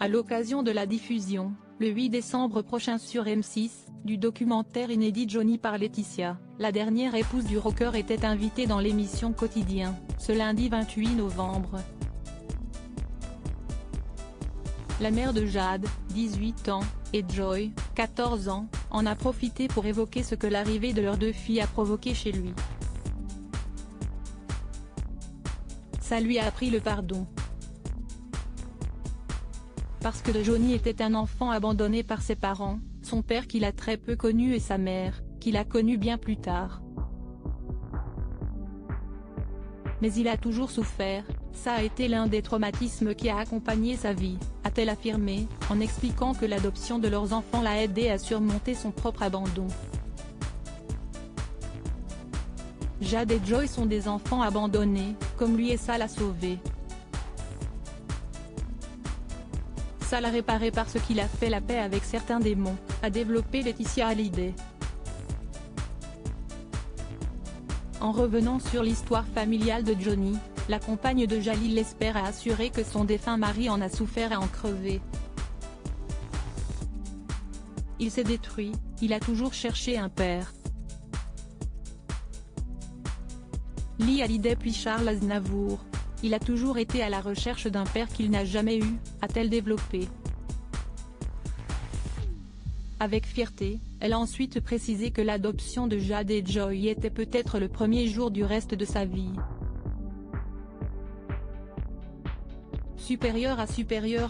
À l'occasion de la diffusion, le 8 décembre prochain sur M6, du documentaire inédit Johnny par Laetitia, la dernière épouse du rocker était invitée dans l'émission Quotidien, ce lundi 28 novembre. La mère de Jade, 18 ans, et Joy, 14 ans, en a profité pour évoquer ce que l'arrivée de leurs deux filles a provoqué chez lui. Ça lui a appris le pardon. Parce que Johnny était un enfant abandonné par ses parents, son père qu'il a très peu connu et sa mère, qu'il a connue bien plus tard. Mais il a toujours souffert, ça a été l'un des traumatismes qui a accompagné sa vie, a-t-elle affirmé, en expliquant que l'adoption de leurs enfants l'a aidé à surmonter son propre abandon. Jade et Joy sont des enfants abandonnés, comme lui, et ça l'a sauvé. Ça l'a réparé parce qu'il a fait la paix avec certains démons, a développé Laetitia Hallyday. En revenant sur l'histoire familiale de Johnny, la compagne de Jalil l'espère a assuré que son défunt mari en a souffert à en crever. Il s'est détruit, il a toujours cherché un père. Lee Hallyday puis Charles Aznavour. Il a toujours été à la recherche d'un père qu'il n'a jamais eu, a-t-elle développé. Avec fierté, elle a ensuite précisé que l'adoption de Jade et Joy était peut-être le premier jour du reste de sa vie. Supérieur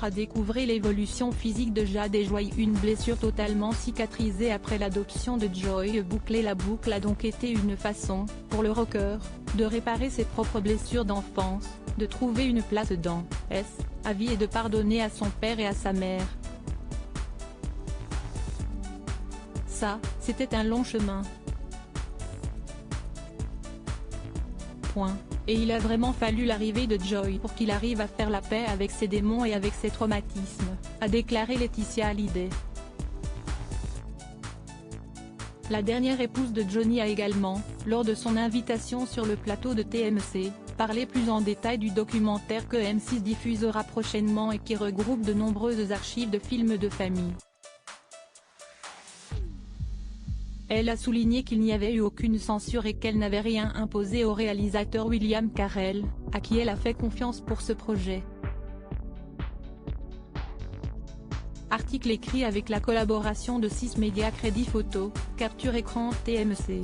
à découvrir l'évolution physique de Jade et Joy. Une blessure totalement cicatrisée après l'adoption de Joy. Boucler la boucle a donc été une façon, pour le rocker, de réparer ses propres blessures d'enfance, de trouver une place dans sa vie et de pardonner à son père et à sa mère. Ça, c'était un long chemin. Et il a vraiment fallu l'arrivée de Joy pour qu'il arrive à faire la paix avec ses démons et avec ses traumatismes, a déclaré Laetitia Hallyday. La dernière épouse de Johnny a également, lors de son invitation sur le plateau de TMC, parlé plus en détail du documentaire que M6 diffusera prochainement et qui regroupe de nombreuses archives de films de famille. Elle a souligné qu'il n'y avait eu aucune censure et qu'elle n'avait rien imposé au réalisateur William Carell, à qui elle a fait confiance pour ce projet. Article écrit avec la collaboration de 6 médias Crédit Photo, Capture Écran TMC.